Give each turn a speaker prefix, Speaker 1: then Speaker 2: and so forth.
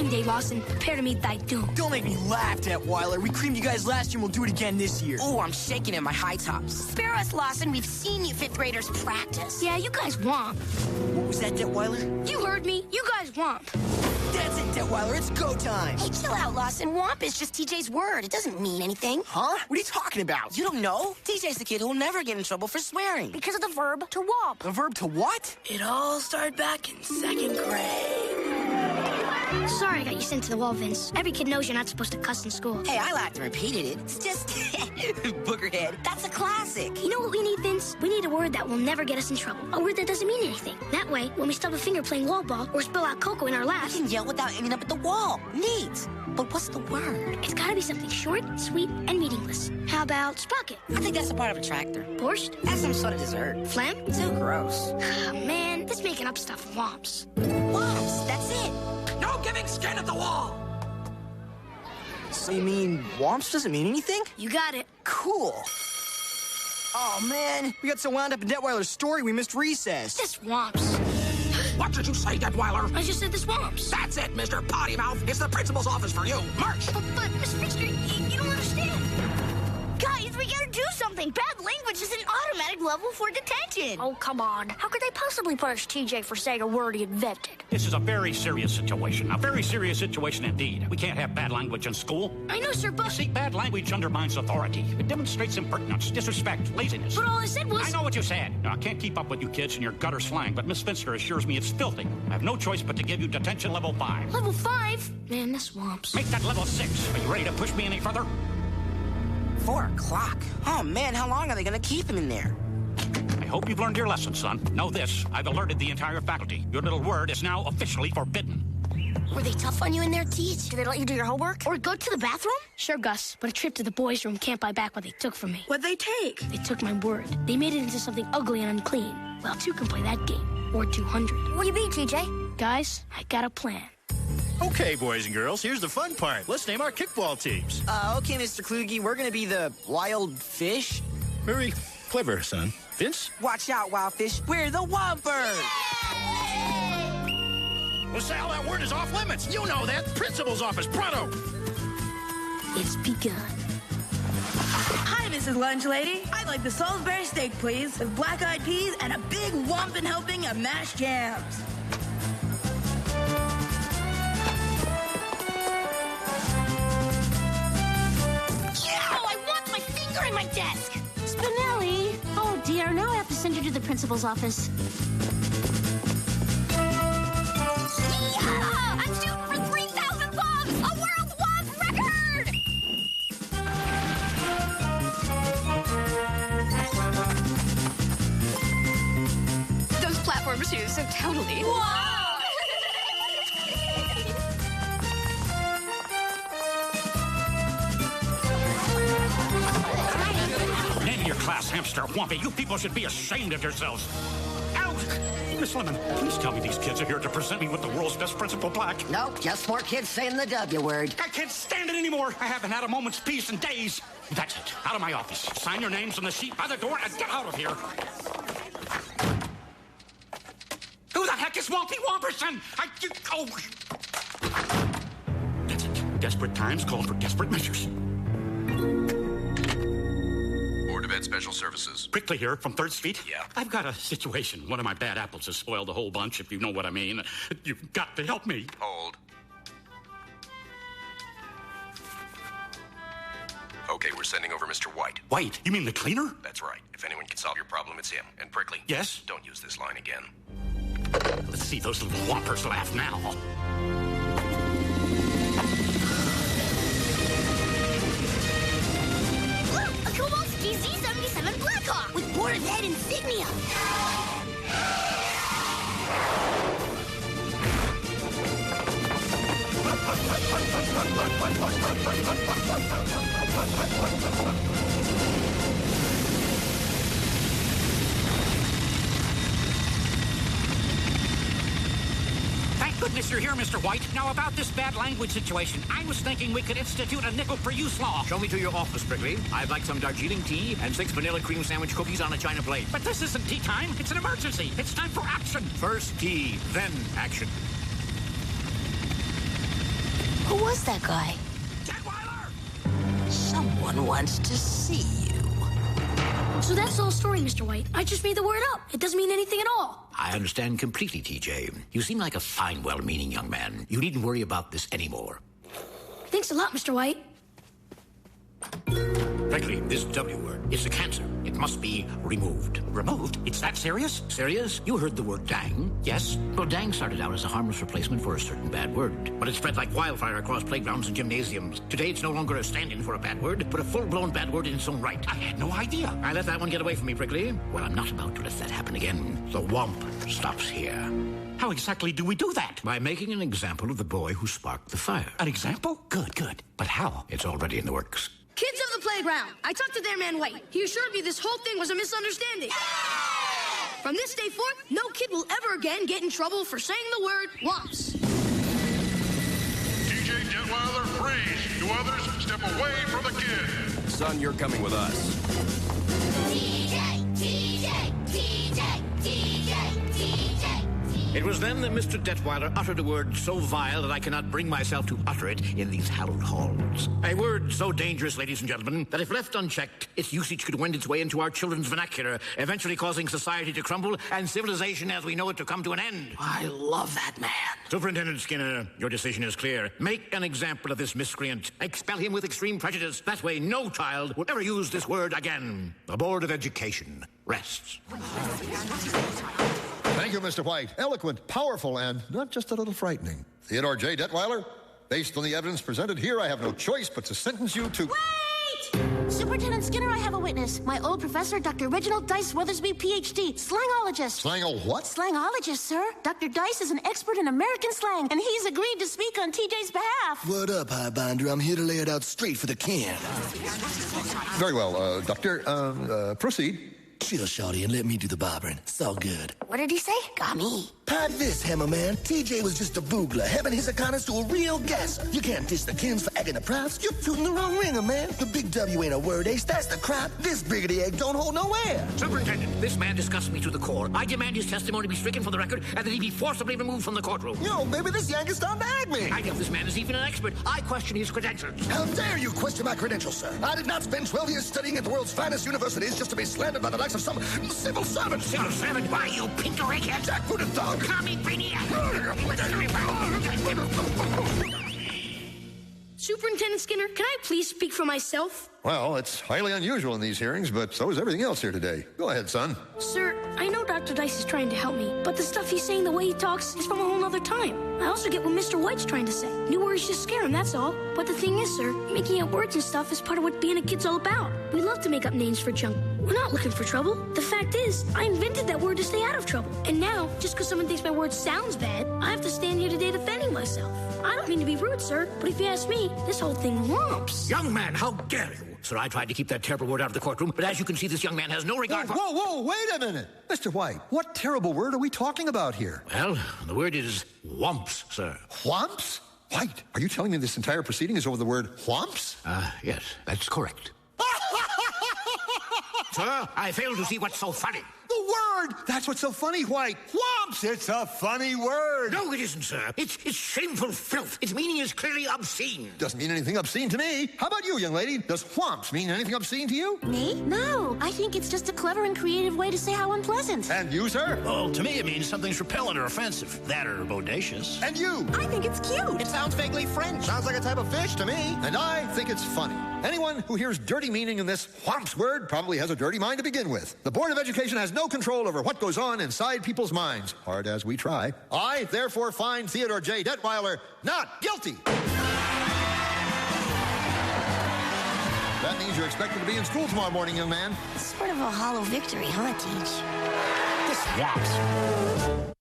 Speaker 1: game day, Lawson. Prepare to meet thy doom.
Speaker 2: Don't make me laugh, Detweiler. We creamed you guys last year and we'll do it again this year.
Speaker 3: Ooh, I'm shaking in my high tops.
Speaker 4: Spare us, Lawson. We've seen you fifth graders practice.
Speaker 1: Yeah, you guys womp.
Speaker 2: What was that, Detweiler?
Speaker 1: You heard me. You guys womp.
Speaker 2: That's it, Detweiler. It's go time.
Speaker 4: Hey, chill out, Lawson. Womp is just TJ's word. It doesn't mean anything.
Speaker 2: Huh? What are you talking about?
Speaker 3: You don't know? TJ's the kid who'll never get in trouble for swearing.
Speaker 4: Because of the verb to womp.
Speaker 2: The verb to what?
Speaker 3: It all started back in second grade.
Speaker 1: Sorry I got you sent to the wall, Vince. Every kid knows you're not supposed to cuss in school.
Speaker 3: Hey, I laughed and repeated it. It's just boogerhead. That's a classic.
Speaker 1: You know what we need, Vince? We need a word that will never get us in trouble. A word that doesn't mean anything. That way, when we stub a finger playing wall ball or spill out cocoa in our
Speaker 3: I
Speaker 1: laps,
Speaker 3: can yell without ending up at the wall. Neat. But what's the word?
Speaker 1: it's gotta be something short, sweet, and meaningless. How about sprocket?
Speaker 3: I think that's a part of a tractor.
Speaker 1: Borscht?
Speaker 3: That's some sort of dessert.
Speaker 1: Phlegm?
Speaker 3: Too gross.
Speaker 1: Oh, man, this making up stuff womps.
Speaker 3: Whomps, that's it.
Speaker 5: No giving skin at the wall!
Speaker 2: So you mean Whomps doesn't mean anything?
Speaker 1: You got it.
Speaker 2: Cool. Oh, man. We got so wound up in Detweiler's story, we missed recess.
Speaker 1: This womps.
Speaker 5: What did you say, Detweiler?
Speaker 1: I just said this womps.
Speaker 5: That's it, Mr. Potty Mouth. It's the principal's office for you. March!
Speaker 1: But Mr. Fixter, you don't understand.
Speaker 4: Guys, we gotta do something. Bad language is an automatic level for detention.
Speaker 1: Oh, come on. How could they possibly punish TJ for saying a word he invented?
Speaker 6: This is a very serious situation. A very serious situation indeed. We can't have bad language in school.
Speaker 1: I know, sir, but...
Speaker 6: See, bad language undermines authority. It demonstrates impertinence, disrespect, laziness.
Speaker 1: But all I said was...
Speaker 6: I know what you said. Now, I can't keep up with you kids and your gutter slang, but Miss Finster assures me it's filthy. I have no choice but to give you detention level 5.
Speaker 1: Level 5? Man, this womps.
Speaker 6: Make that level 6. Are you ready to push me any further?
Speaker 3: 4 o'clock. Oh, man, how long are they going to keep him in there?
Speaker 6: I hope you've learned your lesson, son. Know this. I've alerted the entire faculty. Your little word is now officially forbidden.
Speaker 4: Were they tough on you in there, Teach?
Speaker 1: Did they let you do your homework?
Speaker 4: Or go to the bathroom?
Speaker 1: Sure, Gus, but a trip to the boys' room can't buy back what they took from me.
Speaker 3: What'd they take?
Speaker 1: They took my word. They made it into something ugly and unclean. Well, 2 can play that game. Or 200.
Speaker 4: What do you mean, TJ?
Speaker 1: Guys, I got a plan.
Speaker 7: Okay, boys and girls, here's the fun part. Let's name our kickball teams.
Speaker 2: Okay, Mr. Kluge, we're gonna be the Wild Fish.
Speaker 7: Very clever, son. Vince?
Speaker 3: Watch out, Wild Fish. We're the Whompers.
Speaker 7: Well, Sal, that word is off limits. You know that. Principal's office, pronto.
Speaker 1: It's begun.
Speaker 8: Hi, Mrs. Lunch Lady. I'd like the Salisbury steak, please, with black-eyed peas and a big whomping helping of mashed jams.
Speaker 4: I want my finger in my desk.
Speaker 9: Spinelli! Oh, dear. Now I have to send you to the principal's office.
Speaker 4: Yeah! I'm shooting for 3,000 bombs! A world womp record!
Speaker 10: Those platform shoes, so totally.
Speaker 4: Whoa!
Speaker 6: Name your class hamster, Whompy. You people should be ashamed of yourselves. Out! Miss Lemon, please tell me these kids are here to present me with the world's best principal plaque.
Speaker 11: Nope, just more kids saying the W word.
Speaker 6: I can't stand it anymore. I haven't had a moment's peace in days. That's it. Out of my office. Sign your names on the sheet by the door and get out of here. Who the heck is Whompy Whomperson? That's it. Desperate times call for desperate measures.
Speaker 12: Board of Ed Special Services.
Speaker 6: Prickly here from 3rd Street.
Speaker 12: Yeah.
Speaker 6: I've got a situation. One of my bad apples has spoiled a whole bunch, if you know what I mean. You've got to help me.
Speaker 12: Hold. Okay, we're sending over Mr. White.
Speaker 6: White? You mean the cleaner?
Speaker 12: That's right. If anyone can solve your problem, it's him. And Prickly.
Speaker 6: Yes?
Speaker 12: Don't use this line again.
Speaker 6: Let's see those little whompers laugh now.
Speaker 4: Look, a Kowalski Z77 Blackhawk with Board of Ed insignia.
Speaker 6: Thank goodness you're here, Mr. White. Now, about this bad language situation, I was thinking we could institute a nickel-per-use law.
Speaker 13: Show me to your office, Prickly. I'd like some Darjeeling tea and 6 vanilla cream sandwich cookies on a china plate.
Speaker 6: But this isn't tea time. It's an emergency. It's time for action.
Speaker 13: First tea, then action.
Speaker 4: Who was that guy?
Speaker 11: Someone wants to see you.
Speaker 1: So that's the whole story, Mr. White. I just made the word up. It doesn't mean anything at all.
Speaker 13: I understand completely, TJ. You seem like a fine, well-meaning young man. You needn't worry about this anymore.
Speaker 1: Thanks a lot, Mr. White.
Speaker 13: Frankly, this W word, it's a cancer. It must be removed.
Speaker 6: Removed? It's that serious?
Speaker 13: Serious? You heard the word dang?
Speaker 6: Yes.
Speaker 13: Well, dang started out as a harmless replacement for a certain bad word, but it spread like wildfire across playgrounds and gymnasiums. Today, it's no longer a stand-in for a bad word, but a full-blown bad word in its own right.
Speaker 6: I had no idea.
Speaker 13: I let that one get away from me, Prickly. Well, I'm not about to let that happen again. The Whomp stops here.
Speaker 6: How exactly do we do that?
Speaker 13: By making an example of the boy who sparked the fire.
Speaker 6: An example? Good, good. But how?
Speaker 13: It's already in the works.
Speaker 8: Kids of the playground, I talked to their man White. He assured me this whole thing was a misunderstanding. From this day forth, no kid will ever again get in trouble for saying the word Whomps.
Speaker 14: TJ Detweiler, freeze. You others, step away from the kid.
Speaker 12: Son, you're coming with us.
Speaker 13: It was then that Mr. Detweiler uttered a word so vile that I cannot bring myself to utter it in these hallowed halls. A word so dangerous, ladies and gentlemen, that if left unchecked, its usage could wend its way into our children's vernacular, eventually causing society to crumble and civilization as we know it to come to an end.
Speaker 11: I love that man.
Speaker 13: Superintendent Skinner, your decision is clear. Make an example of this miscreant. Expel him with extreme prejudice. That way no child will ever use this word again. The Board of Education rests.
Speaker 15: Thank you, Mr. White. Eloquent, powerful, and not just a little frightening. Theodore J. Detweiler, based on the evidence presented here, I have no choice but to sentence you to...
Speaker 9: Wait! Superintendent Skinner, I have a witness. My old professor, Dr. Reginald Dice Weathersby, Ph.D., slangologist.
Speaker 15: What?
Speaker 9: Slangologist, sir. Dr. Dice is an expert in American slang, and he's agreed to speak on TJ's behalf.
Speaker 16: What up, Highbinder? I'm here to lay it out straight for the can.
Speaker 15: Very well, Doctor, proceed.
Speaker 16: Chill, shawty, and let me do the bobbering. It's all good.
Speaker 9: What did he say? Got me.
Speaker 16: Pod this, Hammerman. TJ was just a boogler, having his economist to a real gasser. You can't dish the kins for acting the props. You're tooting the wrong ringer, man. The big W ain't a word ace. That's the crap. This brigady egg don't hold no air.
Speaker 13: Superintendent, this man disgusts me to the core. I demand his testimony be stricken from the record and that he be forcibly removed from the courtroom.
Speaker 16: Yo, baby, this yank is starting to ag me.
Speaker 13: I doubt this man is even an expert. I question his credentials.
Speaker 16: How dare you question my credentials, sir? I did not spend 12 years studying at the world's finest universities just to be slandered by the likes of some civil servant.
Speaker 13: Civil servant? Why, you pink egghead?
Speaker 16: Jackfruited thug.
Speaker 13: Commie brainiac.
Speaker 8: Superintendent Skinner, can I please speak for myself?
Speaker 15: Well, it's highly unusual in these hearings, but so is everything else here today. Go ahead, son.
Speaker 1: Sir, I know Dr. Dice is trying to help me, but the stuff he's saying, the way he talks, is from a whole other time. I also get what Mr. White's trying to say. New words just scare him, that's all. But the thing is, sir, making up words and stuff is part of what being a kid's all about. We love to make up names for junk. We're not looking for trouble. The fact is, I invented that word to stay out of trouble. And now, just because someone thinks my word sounds bad, I have to stand here today defending myself. I don't mean to be rude, sir, but if you ask me, this whole thing whomps.
Speaker 13: Young man, how dare you? Sir, I tried to keep that terrible word out of the courtroom, but as you can see, this young man has no regard for...
Speaker 15: Whoa, wait a minute. Mr. White, what terrible word are we talking about here?
Speaker 13: Well, the word is whomps, sir.
Speaker 15: Whomps? White, are you telling me this entire proceeding is over the word whomps?
Speaker 13: Yes, that's correct. Sir, I fail to see what's so funny.
Speaker 15: The word! That's what's so funny, White. Whomps! It's a funny word.
Speaker 13: No, it isn't, sir. It's shameful filth. Its meaning is clearly obscene.
Speaker 15: Doesn't mean anything obscene to me. How about you, young lady? Does whomps mean anything obscene to you?
Speaker 9: Me? No. I think it's just a clever and creative way to say how unpleasant.
Speaker 15: And you, sir?
Speaker 7: Oh, to me it means something's repellent or offensive. That or bodacious.
Speaker 15: And you?
Speaker 9: I think it's cute.
Speaker 2: It sounds vaguely French.
Speaker 15: Sounds like a type of fish to me. And I think it's funny. Anyone who hears dirty meaning in this whomps word probably has a dirty mind to begin with. The Board of Education has no control over what goes on inside people's minds, hard as we try. I, therefore, find Theodore J. Detweiler not guilty. That means you're expected to be in school tomorrow morning, young man.
Speaker 4: Sort of a hollow victory, huh, Teach?
Speaker 6: This whomps.